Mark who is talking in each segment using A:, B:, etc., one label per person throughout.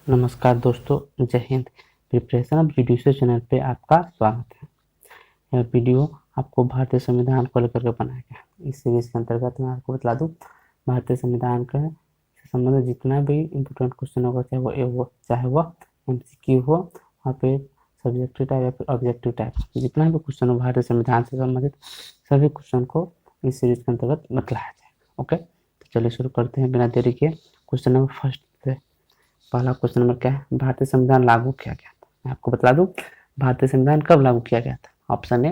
A: नमस्कार दोस्तों, जय Hind. Preparation of judicial channel पे आपका स्वागत है। यह वीडियो आपको भारतीय संविधान को लेकर के बनाया गया है। इस सीरीज के अंतर्गत मैं आपको बता दूं, भारतीय संविधान का से संबंधित जितना भी इम्पोर्टेंट क्वेश्चन होगा, चाहे वह MCQ हो और फिर सब्जेक्टिव टाइप या फिर ऑब्जेक्टिव टाइप, जितना भी क्वेश्चन हो भारतीय संविधान से संबंधित सभी क्वेश्चन को इस सीरीज के अंतर्गत बतलाया जाएगा। ओके, तो चलिए शुरू करते हैं बिना देरी के। क्वेश्चन नंबर फर्स्ट से पहला क्वेश्चन नंबर क्या है? भारतीय संविधान लागू किया गया था। मैं आपको बता दूं, भारतीय संविधान कब लागू किया गया था? ऑप्शन ए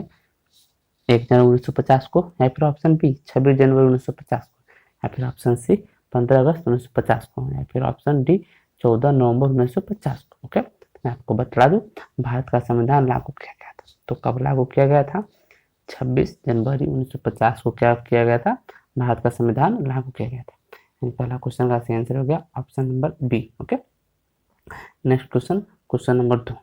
A: 1 जनवरी 1950 को, या फिर ऑप्शन बी 26 जनवरी 1950 को, या फिर ऑप्शन सी 15 अगस्त 1950 को, या फिर ऑप्शन डी 14 नवंबर 1950 को। ओके, मैं आपको बता दूं, भारत का संविधान लागू किया गया था। तो कब लागू किया गया था? 26 जनवरी 1950 को क्या किया गया था? भारत का संविधान लागू किया गया था। पहला क्वेश्चन का सही आंसर हो गया option number B. Okay, next question, question number 2।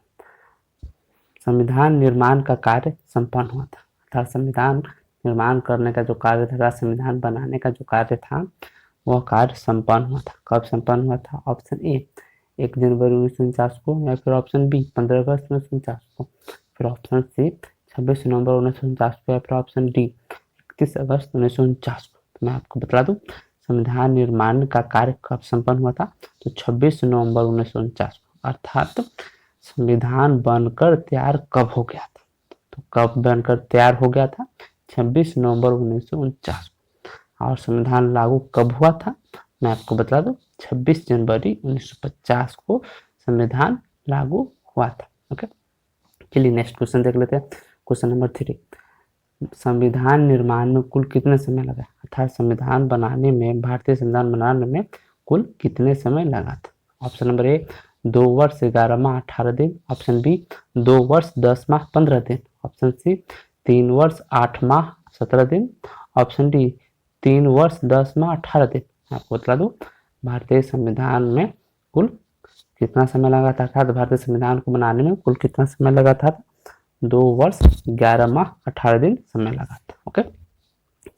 A: संविधान निर्माण का कार्य संपन्न हुआ था, अर्थात संविधान निर्माण करने का जो कार्य था, संविधान बनाने का जो कार्य था, वह कार्य संपन्न हुआ था। कब संपन्न हुआ था? ऑप्शन ए 1 जनवरी 1949 को, या फिर ऑप्शन बी 15 अगस्त 1949 को, फिर ऑप्शन सी 26 नवंबर 1949 को, या फिर ऑप्शन डी 31 अगस्त 1949 को। तो मैं आपको बता दूं, संविधान निर्माण का कार्य कब संपन्न हुआ था? तो 26 नवंबर 1949 को। अर्थात संविधान बनकर तैयार कब हो गया था? तो कब बनकर तैयार हो गया था? 26 नवंबर 1949 को। और संविधान लागू कब हुआ था? मैं आपको बता दूं, 26 जनवरी 1950 को संविधान लागू हुआ था। ओके, चलिए नेक्स्ट क्वेश्चन देख लेते हैं। Question number 3। संविधान निर्माण में कुल कितने समय लगा? अर्थात संविधान बनाने में, भारतीय संविधान बनाने में कुल कितने समय लगा था? ऑप्शन नंबर ए 2 वर्ष 11 माह 18 दिन, ऑप्शन बी 2 वर्ष 10 माह 15 दिन, ऑप्शन सी 3 वर्ष 8 माह 17 दिन, ऑप्शन डी 3 वर्ष 10 माह 18 दिन। आपको बता दूं, भारतीय संविधान में कुल कितना समय लगा था? अर्थात भारतीय संविधान को बनाने में कुल कितना समय लगा था? 2 वर्ष 11 माह 18 दिन समय लगा था। ओके,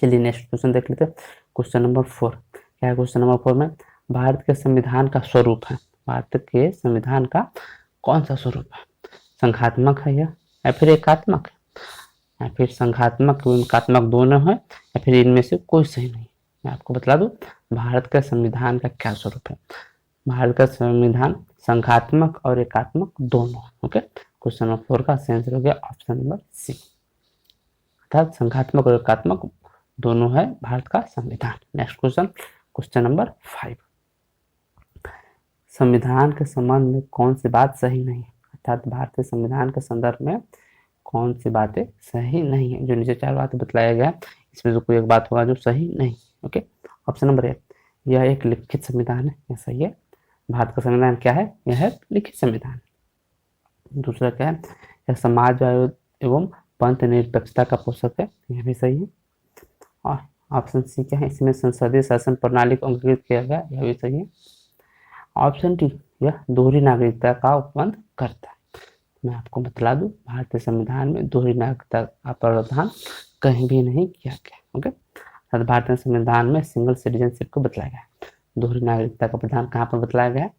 A: चलिए नेक्स्ट क्वेश्चन देख लेते हैं। क्वेश्चन नंबर 4 क्या है? क्वेश्चन नंबर 4 में भारत के संविधान का स्वरूप है, भारत के संविधान का कौन सा स्वरूप है? संघात्मक है या फिर एकात्मक है, या फिर संघात्मक एकात्मक दोनों है, या फिर इनमें से कोई सही नहीं? मैं आपको बता दूं, भारत का संविधान का क्या स्वरूप है? भारत का संविधान संघात्मक और एकात्मक दोनों। ओके, क्वेश्चन नंबर 4 का आंसर हो गया ऑप्शन नंबर सी, अर्थात संघात्मक और एकात्मक दोनों है भारत का संविधान। Next question, question number 5। संविधान के संबंध में कौन सी बात सही नहीं है? अर्थात भारतीय संविधान के संदर्भ में कौन सी बातें सही नहीं है? जो नीचे 4 बातें बतलाया गया, इसमें जो कोई एक बात होगा जो सही नहीं। ओके, ऑप्शन नंबर 1, यह एक लिखित संविधान है, यह सही है। भारत का संविधान क्या है? यह है लिखित संविधान। दूसरा क्या है? यह समाजवाद एवं पंथ निरपेक्षता का पोषक है, यह भी सही है। और ऑप्शन सी क्या है? इसमें संसदीय शासन प्रणाली को अंगीकृत किया गया, यह भी सही है। ऑप्शन डी, यह दोहरी नागरिकता का उपबंध करता है। मैं आपको बतला दूं, भारतीय संविधान में दोहरी नागरिकता का प्रावधान कहीं भी नहीं किया गया। ओके, भारतीय संविधान में सिंगल सिटीजनशिप को बतलाया गया है। दोहरी नागरिकता का प्रावधान कहाँ पर बतलाया गया है?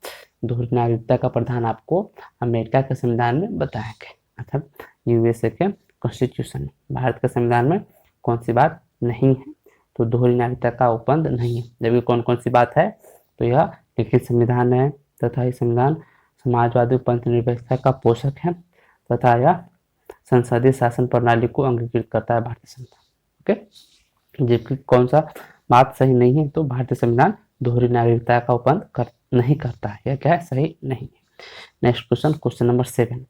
A: दोहरी नागरिकता का प्रावधान आपको अमेरिका के संविधान में बताया गया, अर्थात USA के कॉन्स्टिट्यूशन में। भारत के संविधान में कौन सी बात नहीं है? तो दोहरी नागरिकता का उपबंध नहीं है। जबकि कौन कौन सी बात है? तो यह लिखित संविधान है, तथा यह संविधान समाजवादी पंथ निरपेक्षता का पोषक है, तथा यह संसदीय शासन प्रणाली को अंगीकृत करता है भारतीय संविधान। ओके, जबकि कौन सा बात सही नहीं है? तो भारतीय संविधान दोहरी नागरिकता का उपबंध नहीं करता है, यह क्या है? सही नहीं है। नेक्स्ट क्वेश्चन, क्वेश्चन नंबर 7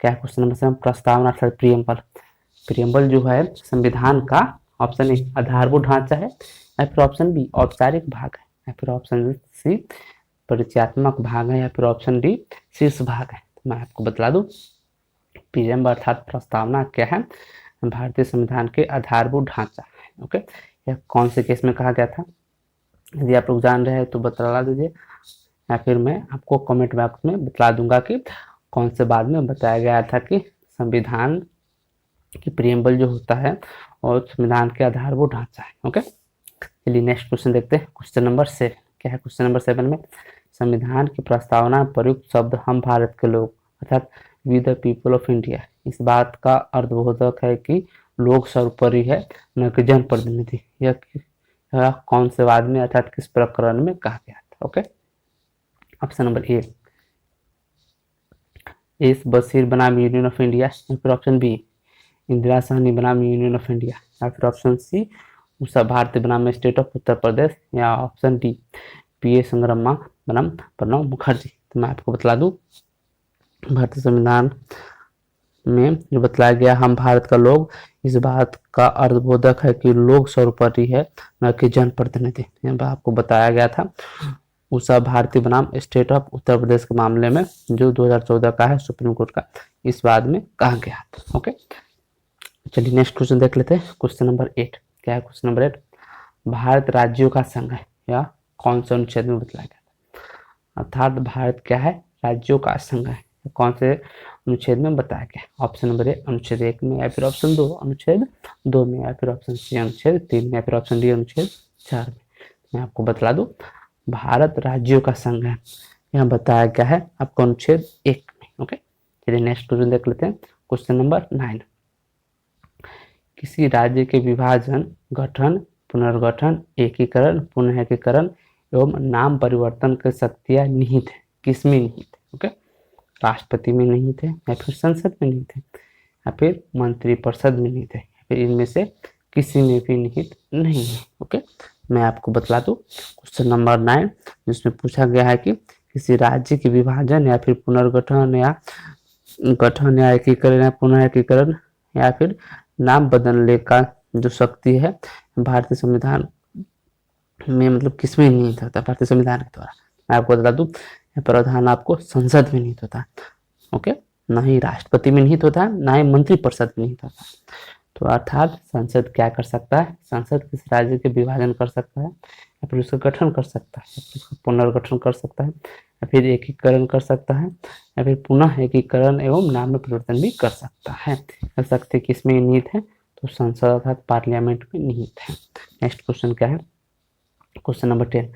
A: क्या है? क्वेश्चन नंबर 7 प्रस्तावना अर्थात प्रियम्बल। प्रियम्बल जो है संविधान का ऑप्शन ए आधारभूत ढांचा है, या फिर ऑप्शन बी औपचारिक भाग है, या फिर ऑप्शन सी परिचयात्मक भाग है, या फिर ऑप्शन डी शीर्ष भाग है। तो मैं आपको बता दूं, प्रियम्बल अर्थात प्रस्तावना क्या है? भारतीय संविधान के आधारभूत ढांचा है। ओके, यह कौन से केस में कहा गया था? यदि आप लोग जान रहे हैं तो बता दीजिए, या फिर मैं आपको कमेंट बॉक्स में बता दूंगा कि कौन से बाद में बताया गया था कि संविधान की प्रियम्बल जो होता है और संविधान के आधारभूत ढांचा है। ओके, चलिए नेक्स्ट क्वेश्चन देखते हैं। क्वेश्चन नंबर 7 क्या है? क्वेश्चन नंबर 7 में संविधान की प्रस्तावना में प्रयुक्त शब्द हम भारत के लोग अर्थात we the people of India इस बात का अर्थबोधक है कि लोग सर्वोपरि है न कि जनप्रतिनिधि। यह कौन से वाद में अर्थात किस प्रकरण में कहा गया था? Okay, option number A S Bashir बनाम यूनियन ऑफ इंडिया, या फिर ऑप्शन बी इंदिरा सहनी बनाम यूनियन ऑफ इंडिया, या फिर ऑप्शन सी उषा भारती बनाम स्टेट ऑफ उत्तर प्रदेश, या ऑप्शन डी पी ए संग्रामा बनाम प्रणब मुखर्जी। तो मैं आपको बतला दूं भारतीय संविधान में जो बतलाया गया हम भारत का लोग इस बात का अर्थबोधक है कि लोग सर्वोपरि है न कि जनप्रतिनिधि। आपको बताया गया था उषा भारती बनाम स्टेट ऑफ उत्तर प्रदेश के मामले में जो 2014 का है सुप्रीम कोर्ट का, इस बाद में कहा गया था। ओके, चलिए नेक्स्ट क्वेश्चन देख लेते हैं। क्वेश्चन नंबर 8 क्या है? क्वेश्चन नंबर 8 भारत राज्यों का संघ है या कौन से अनुच्छेद में बतलाया गया था? अर्थात भारत क्या है? राज्यों का संघ है, कौन से अनुच्छेद में बताया गया? ऑप्शन नंबर ए अनुच्छेद 1 में, या फिर ऑप्शन 2 अनुच्छेद 2 में, या फिर ऑप्शन सी अनुच्छेद 3 में, या फिर ऑप्शन डी अनुच्छेद 4 में। मैं आपको बतला दूं भारत राज्यों का संघ है, यहाँ बताया गया है आपको अनुच्छेद 1 में। ओके, चलिए नेक्स्ट क्वेश्चन देख लेते हैं। क्वेश्चन नंबर 9 किसी राज्य के विभाजन, गठन, पुनर्गठन, एकीकरण, पुनः एकीकरण एवं नाम परिवर्तन की शक्तियां निहित है, किसमें निहित है? ओके, राष्ट्रपति में निहित है, या फिर संसद में निहित है, या फिर मंत्रिपरिषद में निहित है, या फिर इनमें से किसी में भी निहित नहीं है। ओके, मैं आपको बतला दूं क्वेश्चन नंबर 9 जिसमें पूछा गया है कि किसी राज्य के विभाजन या फिर पुनर्गठन या गठन या एकीकरण या पुनः एकीकरण या फिर नाम बदलने का जो शक्ति है भारतीय संविधान में मतलब किसमें निहित होता है? भारतीय संविधान के द्वारा। मैं आपको बता दूं प्रावधान आपको संसद में निहित होता है। ओके, ना ही राष्ट्रपति में निहित होता है, ना ही मंत्रिपरिषद में निहित होता है। तो अर्थात संसद क्या कर सकता है? संसद किस राज्य के विभाजन कर सकता है, या फिर उसका गठन कर सकता है, या फिर उसका पुनर्गठन कर सकता है, या फिर एकीकरण कर सकता है, या फिर पुनः एकीकरण एवं नाम में परिवर्तन भी कर सकता है। कर सकते किसमें निहित है? तो संसद अर्थात पार्लियामेंट में निहित है। नेक्स्ट क्वेश्चन क्या है? क्वेश्चन नंबर 10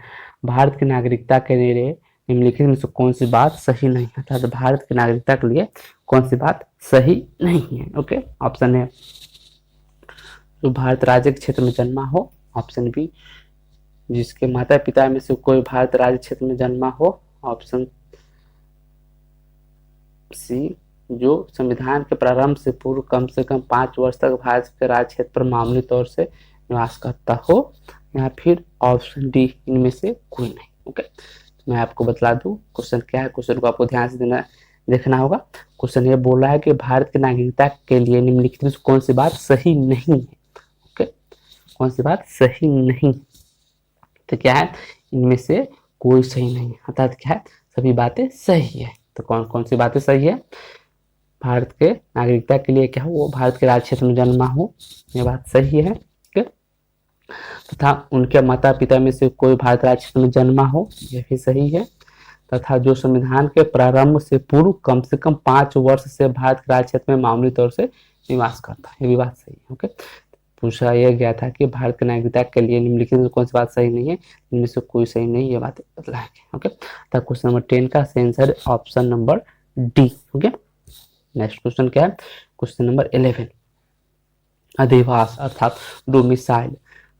A: भारत की नागरिकता के लिए निम्नलिखित में से कौन सी बात सही नहीं है? अर्थात भारत की नागरिकता के लिए कौन सी बात सही नहीं है? ओके, ऑप्शन है जो भारत राज्य के क्षेत्र में जन्मा हो, ऑप्शन बी जिसके माता पिता में से कोई भारत राज्य क्षेत्र में जन्मा हो, ऑप्शन सी जो संविधान के प्रारंभ से पूर्व कम से कम 5 वर्ष तक भारत के राज्य क्षेत्र पर मामूली तौर से निवास करता हो, या फिर ऑप्शन डी इनमें से कोई नहीं। ओके, तो मैं आपको बतला दूं क्वेश्चन क्या है। क्वेश्चन को आपको ध्यान से देखना होगा। क्वेश्चन ये बोल रहा है कि भारत की नागरिकता के लिए निम्नलिखित में कौन सी बात सही नहीं है? ओके, कौन सी बात सही नहीं? तो क्या है? इनमें से कोई सही नहीं, अर्थात क्या है? सभी बातें सही है। तो कौन कौन सी बातें सही है? भारत के नागरिकता के लिए क्या हो? वो भारत के राज्य क्षेत्र में जन्मा हो, ये बात सही है। तथा उनके माता पिता में से कोई भारत राज्य क्षेत्र में जन्मा हो, यह भी सही है। तथा जो संविधान के प्रारंभ से पूर्व कम से कम 5 वर्ष से भारत के राज्य क्षेत्र में मामूली तौर से निवास करता है, ये भी बात सही है। ओके, पूछा यह गया था कि भारत की नागरिकता के लिए निम्नलिखित में कौन सी बात सही नहीं है? इनमें से कोई सही नहीं, ये बात बतलाया गया। ओके, तो क्वेश्चन नंबर 10 का answer option number D. Okay, next question क्या है? क्वेश्चन नंबर 11 अधिवास अर्थात डोमिसाइल,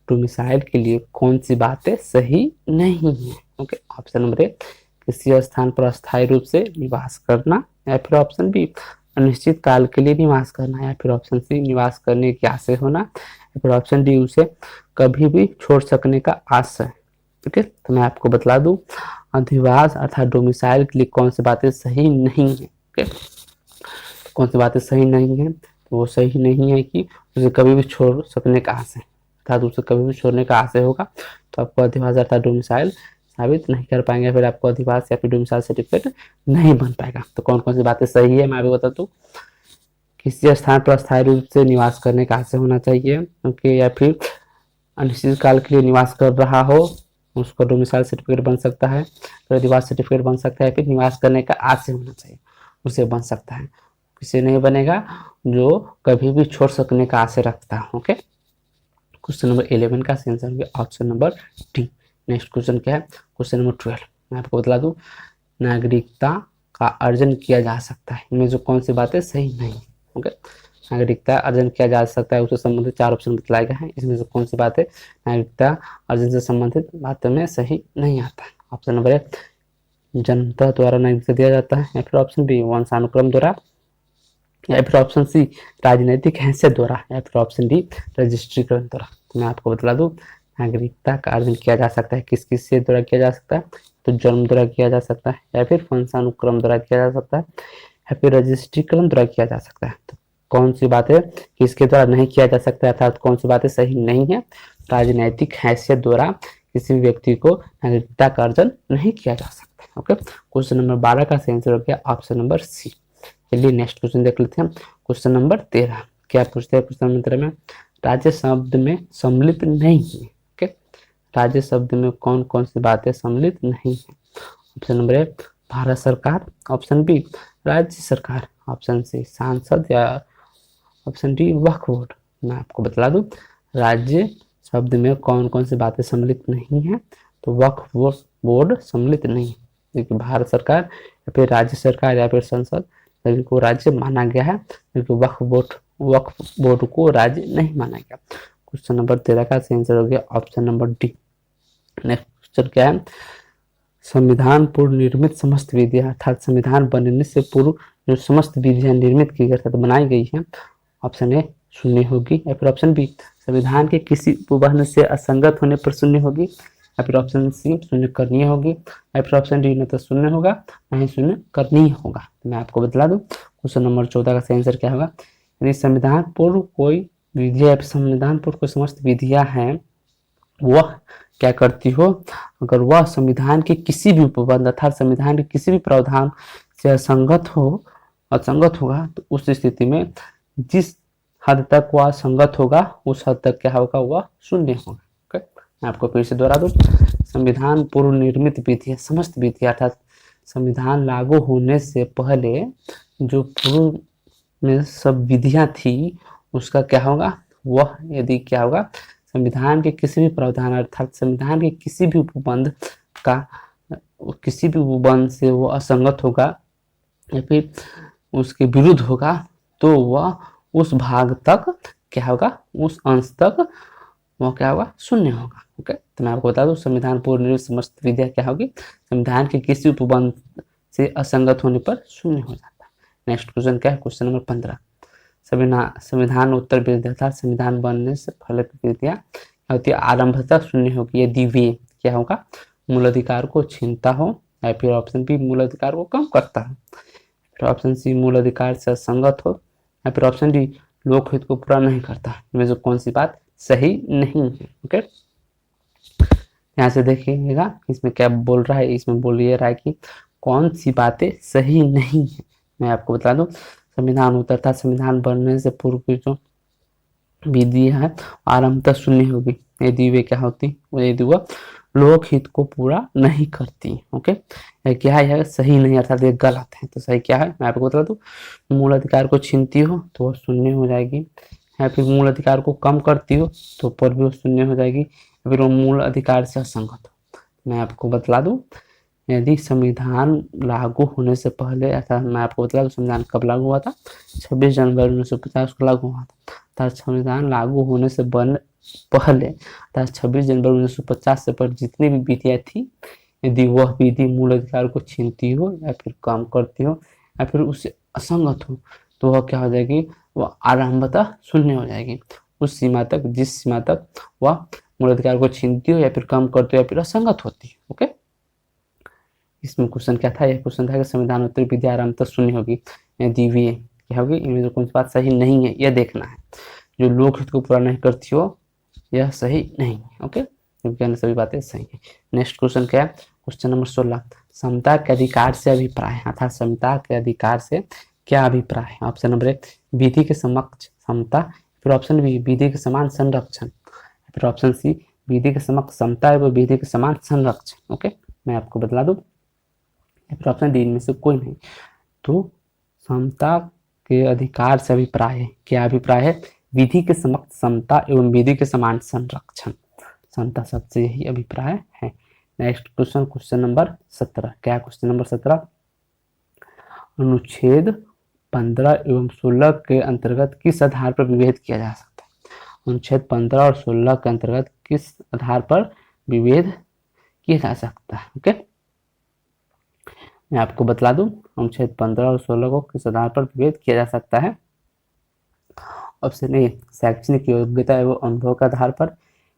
A: डोमिसाइल के लिए कौन सी बातें सही नहीं है? ओके, ऑप्शन नंबर ए किसी स्थान पर अस्थायी रूप से निवास करना, या फिर ऑप्शन बी अनिश्चित काल के लिए निवास करना, या फिर ऑप्शन सी निवास करने की आशय होना, या फिर ऑप्शन डी उसे कभी भी छोड़ सकने का आशय। ओके, तो मैं आपको बतला दूं अधिवास अर्थात डोमिसाइल के लिए कौन सी बातें सही नहीं है। ओके, कौन सी बातें सही नहीं है? तो वो सही नहीं है कि उसे कभी भी छोड़ सकने का आशय, अर्थात उसे कभी भी छोड़ने का आशय होगा तो आपको अधिवास अर्थात डोमिसाइल साबित नहीं कर पाएंगे, फिर आपको अधिवास या फिर डोमिसाइल सर्टिफिकेट नहीं बन पाएगा। तो कौन कौन सी बातें सही है मैं अभी बता दूं। किसी स्थान पर अस्थायी रूप से निवास करने का आशय होना चाहिए, ओके, या फिर अनिश्चित काल के लिए निवास कर रहा हो, उसको डोमिसाइल सर्टिफिकेट बन सकता है, फिर अधिवास सर्टिफिकेट बन सकता है, फिर निवास करने का आशय होना चाहिए, उसे बन सकता है। किसे नहीं बनेगा? जो कभी भी छोड़ सकने का आशय रखता है। ओके, क्वेश्चन नंबर 11 का आंसर होगा option number D. Next question क्या है? क्वेश्चन नंबर 12 मैं आपको बता दूं, नागरिकता का अर्जन किया जा सकता है। इनमें जो कौन सी बातें सही नहीं है। ओके, नागरिकता अर्जन किया जा सकता है, उससे संबंधित 4 ऑप्शन बतलाए गए हैं। इसमें से कौन सी बातें नागरिकता अर्जन से संबंधित बातों में सही नहीं आता है। ऑप्शन नंबर 1 जनता द्वारा नागरिकता दिया जाता है, या फिर ऑप्शन बी वंशानुक्रम द्वारा, या फिर ऑप्शन सी राजनीतिक हैसियत द्वारा, या फिर ऑप्शन डी रजिस्ट्रीकरण द्वारा। तो मैं आपको बता दूं, नागरिकता का अर्जन किया जा सकता है किस किस से द्वारा किया जा सकता है, तो जन्म द्वारा किया जा सकता है, या फिर वंशानुक्रम द्वारा किया जा सकता है, या फिर रजिस्ट्रीकरण द्वारा किया जा सकता है। तो कौन सी बातें किसके द्वारा नहीं किया जा सकता, अर्थात कौन सी बातें सही नहीं है, राजनैतिक हैसियत द्वारा किसी भी व्यक्ति को नागरिकता का अर्जन नहीं किया जा सकता। ओके, क्वेश्चन नंबर 12 का सही आंसर हो गया ऑप्शन नंबर सी। चलिए नेक्स्ट क्वेश्चन देख लेते हैं। क्वेश्चन नंबर 13 क्या पूछते हैं क्वेश्चन नंबर 13 में, राज्य शब्द में सम्मिलित नहीं है। ओके, राज्य शब्द में कौन कौन सी बातें सम्मिलित नहीं है। ऑप्शन नंबर 1 भारत सरकार, ऑप्शन बी राज्य सरकार, ऑप्शन सी सांसद, या ऑप्शन डी वक्फ बोर्ड। मैं आपको बता दूं, राज्य शब्द में कौन कौन सी बातें सम्मिलित नहीं है, तो वक्फ बोर्ड सम्मिलित नहीं है, क्योंकि भारत सरकार या फिर राज्य सरकार या फिर संसद सभी को राज्य माना गया है, क्योंकि वक्फ बोर्ड को राज्य नहीं माना गया। क्वेश्चन नंबर 13 का सही आंसर हो गया option number D. Next question क्या है, संविधान पूर्व निर्मित समस्त विधियां, अर्थात संविधान बनने से पूर्व जो समस्त विधियां निर्मित की गई अर्थात बनाई गई है, ऑप्शन ए शून्य होगी, या फिर ऑप्शन बी संविधान के किसी उपबंध से असंगत होने पर शून्य होगी, या फिर ऑप्शन सी शून्य करनीय होगी, या फिर ऑप्शन डी न तो शून्य होगा न ही शून्य करनीय होगा। तो मैं आपको बतला दूं, क्वेश्चन नंबर 14 का सही आंसर क्या होगा, यदि संविधान पूर्व कोई विधियां, संविधान पूर्व कोई समस्त विधियां हैं, वह क्या करती हो, अगर वह संविधान के किसी भी उपबंध अर्थात संविधान के किसी भी प्रावधान से असंगत होगा, तो उस स्थिति में जिस हद तक वह संगत होगा उस हद तक क्या होगा, वह शून्य होगा। ओके, मैं आपको फिर से दोहरा दूं, संविधान पूर्व निर्मित विधियां, समस्त विधियां अर्थात संविधान लागू होने से पहले जो पूर्व में सब विधियां थी, उसका क्या होगा, वह यदि क्या होगा, संविधान के किसी भी प्रावधान अर्थात संविधान के किसी भी उपबंध से वो असंगत होगा या फिर उसके विरुद्ध होगा, तो वह उस भाग तक क्या होगा, उस अंश तक वह क्या होगा, शून्य होगा। ओके, तो मैं आपको बता दूं, संविधान पूर्व निर्मित समस्त विधियां क्या होगी, संविधान के किसी उपबंध से असंगत होने पर शून्य हो जाता है। नेक्स्ट क्वेश्चन क्या है, क्वेश्चन नंबर 15 संविधान उत्तर विधि अर्थात संविधान बनने से पहले विधियां क्या होती है, आरंभतः शून्य होगी यदि वे क्या होगा, मूल अधिकार को छीनता हो, या फिर ऑप्शन बी मूल अधिकार को कम करता है, फिर ऑप्शन सी मूल अधिकार से असंगत हो, या फिर ऑप्शन डी लोकहित को पूरा नहीं करता। इनमें से कौन सी बात सही नहीं है। ओके, यहाँ से देखिएगा इसमें क्या बोल रहा है, इसमें बोल ये रहा है कि कौन सी बातें सही नहीं है। मैं आपको बता दूं, संविधान उतरता संविधान बनने से पूर्व की जो विधि है आरंभतः शून्य होगी यदि वे क्या होती, यदि वह लोकहित को पूरा नहीं करती। ओके, क्या है, सही नहीं अर्थात ये गलत है। तो सही क्या है, मैं आपको बता दूं, मूल अधिकार को छीनती हो तो वह शून्य हो जाएगी, या फिर मूल अधिकार को कम करती हो तो पर भी वो शून्य हो जाएगी, या फिर वो मूल अधिकार से असंगत हो। मैं आपको बतला दूं, यदि संविधान लागू होने से पहले, अर्थात मैं आपको बतला दूं संविधान कब लागू हुआ था, 26 जनवरी 1950 को लागू हुआ था। अर्थात संविधान लागू होने से पहले अर्थात 26 जनवरी 1950 से पर जितनी भी विधियां थी, यदि वह विधि मूल अधिकार को छीनती हो या फिर कम करती हो या फिर उससे असंगत हो, तो वह क्या हो जाएगी, वह आरंभतः शून्य हो जाएगी उस सीमा तक जिस सीमा तक वह मूल अधिकार को छीनती हो या फिर कम करती हो या फिर असंगत होती है। ओके, इसमें क्वेश्चन क्या था, यह क्वेश्चन था कि संविधान उत्तर विधि आरंभतः शून्य होगी यदि वे क्या होगी, इनमें से कौन सी बात सही नहीं है, यह देखना है। जो लोकहित को पूरा नहीं करती हो यह सही नहीं है। ओके, क्योंकि सभी बातें सही है। नेक्स्ट क्वेश्चन क्या है, क्वेश्चन नंबर 16 समता के अधिकार से अभिप्राय अर्थात समता के अधिकार से क्या अभिप्राय है। ऑप्शन नंबर 1 विधि के समक्ष समता, फिर ऑप्शन बी विधि के समान संरक्षण, फिर ऑप्शन सी विधि के समक्ष समता एवं विधि के समान संरक्षण। ओके, मैं आपको बतला दूं, फिर ऑप्शन डी इनमें से कोई नहीं। तो समता के अधिकार से अभिप्राय है, क्या अभिप्राय है, विधि के समक्ष समता एवं विधि के समान संरक्षण, समता सबसे यही अभिप्राय है। Next question, question number 17। क्या है क्वेश्चन नंबर 17? अनुच्छेद 15 एवं 16 के अंतर्गत किस आधार पर विभेद किया जा सकता है? अनुच्छेद 15 और 16 के अंतर्गत किस आधार पर विभेद किया जा सकता है? ओके, मैं आपको बतला दूं, अनुच्छेद 15 और 16 को किस आधार पर विभेद किया जा सकता है। ऑप्शन ए, शैक्षणिक योग्यता एवं अनुभव के आधार पर,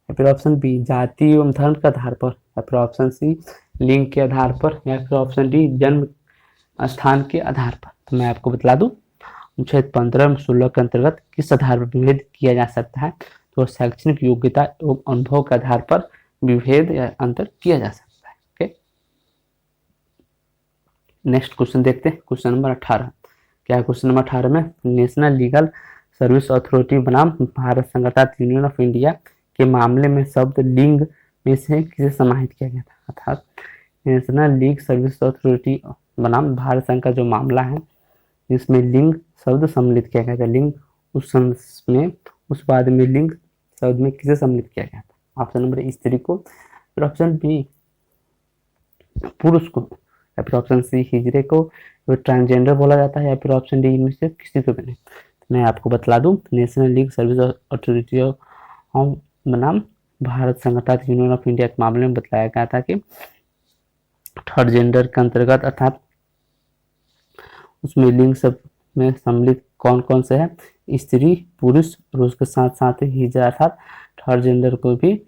A: या फिर ऑप्शन बी, जाति एवं धर्म के आधार पर, या फिर ऑप्शन सी, लिंग के आधार पर, या फिर ऑप्शन डी, जन्म स्थान के आधार पर। तो मैं आपको बतला दूं, अनुच्छेद 15 एवं 16 के अंतर्गत किस आधार पर विभेद किया जा सकता है? तो शैक्षणिक योग्यता एवं अनुभव के आधार पर विभेद या अंतर किया जा सकता है। ओके, नेक्स्ट क्वेश्चन देखते हैं, क्वेश्चन नंबर 18। क्या है क्वेश्चन नंबर 18 में? नेशनल लीगल सर्विस अथॉरिटी बनाम भारत संघ अर्थात यूनियन ऑफ इंडिया के मामले में शब्द लिंग में से किसे समाहित किया गया था? अर्थात नेशनल लीग सर्विस अथॉरिटी बनाम भारत संघ का जो मामला है, जिसमें लिंग शब्द सम्मिलित किया गया था, लिंग उस बाद में लिंग शब्द में किसे सम्मिलित किया गया था? ऑप्शन नंबर ए, स्त्री को, फिर ऑप्शन बी, पुरुष को, या फिर ऑप्शन सी, हिजड़े को, फिर ट्रांसजेंडर बोला जाता है, या फिर ऑप्शन डी, इनमें से किसी को भी नहीं। मैं आपको बतला दूं, नेशनल लीग सर्विस अथॉरिटी बनाम भारत संघ अर्थात यूनियन ऑफ इंडिया के मामले में बतलाया गया था कि थर्ड जेंडर के अंतर्गत अर्थात उसमें लिंग सब में सम्मिलित कौन कौन से है? स्त्री, पुरुष और उसके साथ साथ हिजड़ा अर्थात थर्ड जेंडर को भी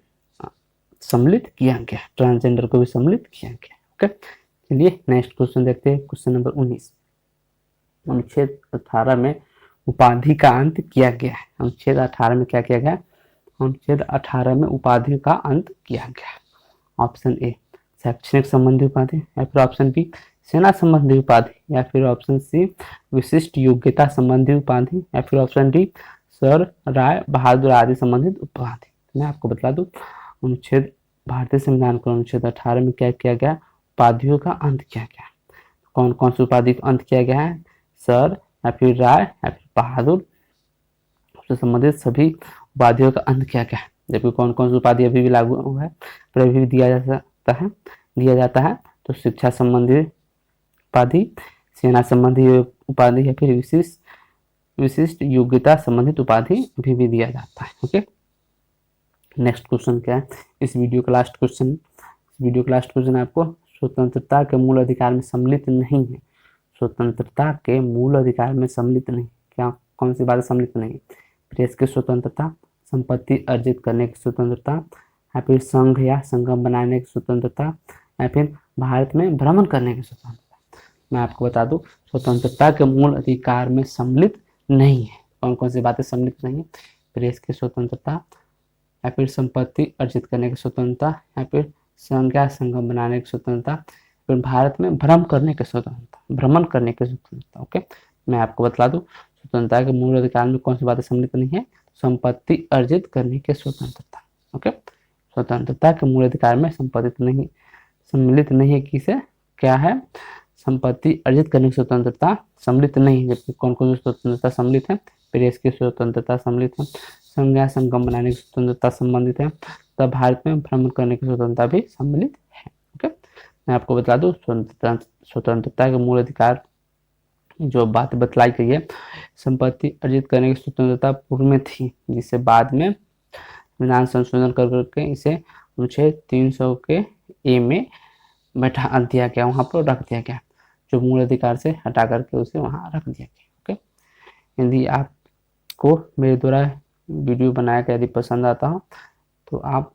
A: सम्मिलित किया गया, ट्रांसजेंडर को भी सम्मिलित किया गया। ओके, चलिए नेक्स्ट क्वेश्चन देखते हैं, क्वेश्चन नंबर 19। अनुच्छेद 18 में उपाधि का अंत किया गया है। अनुच्छेद 18 में क्या किया गया? अनुच्छेद 18 में उपाधि का अंत किया गया। ऑप्शन ए, शैक्षणिक संबंधी उपाधि, या फिर ऑप्शन बी, सेना संबंधी उपाधि, या फिर ऑप्शन सी, विशिष्ट योग्यता संबंधी उपाधि, या फिर ऑप्शन डी, सर, राय, बहादुर आदि संबंधित उपाधि। मैं आपको बता दूं, अनुच्छेद भारतीय संविधान को अनुच्छेद 18 में क्या किया गया? उपाधियों का अंत किया गया। कौन कौन सी उपाधि का अंत किया गया है? सर, या फिर राय, या फिर बहादुर से संबंधित सभी उपाधियों का अंत किया गया है। जबकि कौन कौन सी उपाधि अभी भी लागू हुआ है, पर अभी भी दिया जाता है तो शिक्षा संबंधी उपाधि, सेना संबंधी उपाधि, या फिर विशिष्ट योग्यता संबंधित उपाधि अभी भी दिया जाता है। ओके, नेक्स्ट क्वेश्चन क्या है? इस वीडियो का लास्ट क्वेश्चन आपको स्वतंत्रता के मूल अधिकार में सम्मिलित नहीं है। स्वतंत्रता के मूल अधिकार में सम्मिलित नहीं, क्या कौन सी बात सम्मिलित नहीं? प्रेस की स्वतंत्रता, संपत्ति अर्जित करने की स्वतंत्रता, या फिर संघ या संगम बनाने की स्वतंत्रता, या फिर भारत में भ्रमण करने की स्वतंत्रता। मैं आपको बता दूं, स्वतंत्रता के मूल अधिकार में सम्मिलित नहीं है। कौन कौन सी बातें सम्मिलित नहीं है? प्रेस की स्वतंत्रता, या फिर संपत्ति अर्जित करने की स्वतंत्रता, या फिर संघ या संगम बनाने की स्वतंत्रता, फिर भारत में भ्रमण करने की स्वतंत्रता। ओके, मैं आपको बता दूं, स्वतंत्रता के मूल अधिकार में कौन सी बातें सम्मिलित नहीं है? संपत्ति अर्जित करने की स्वतंत्रता। ओके, स्वतंत्रता के मूल अधिकार में सम्मिलित नहीं है किसे? क्या है? संपत्ति अर्जित करने की स्वतंत्रता सम्मिलित नहीं है। जबकि कौन कौन सी स्वतंत्रता सम्मिलित है? प्रेस की स्वतंत्रता सम्मिलित है, संघ या संगम बनाने की स्वतंत्रता संबंधित है, तब भारत में भ्रमण करने की स्वतंत्रता भी सम्मिलित है। ओके, मैं आपको बता दूं, स्वतंत्रता के मूल अधिकार जो बात बतलाई गई है, संपत्ति अर्जित करने की स्वतंत्रता पूर्व में थी, जिसे बाद में विधान संशोधन करके इसे अनुच्छेद 300 के ए में बैठा दिया गया, वहां पर रख दिया गया, जो मूल अधिकार से हटा करके उसे वहां रख दिया गया। ओके, यदि आपको मेरे द्वारा वीडियो बनाया गया यदि पसंद आता हो तो आप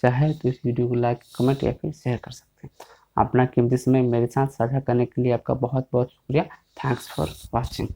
A: चाहे तो इस वीडियो को लाइक, कमेंट या फिर शेयर कर सकते हैं। अपना कीमती समय मेरे साथ साझा करने के लिए आपका बहुत बहुत शुक्रिया। Thanks for watching.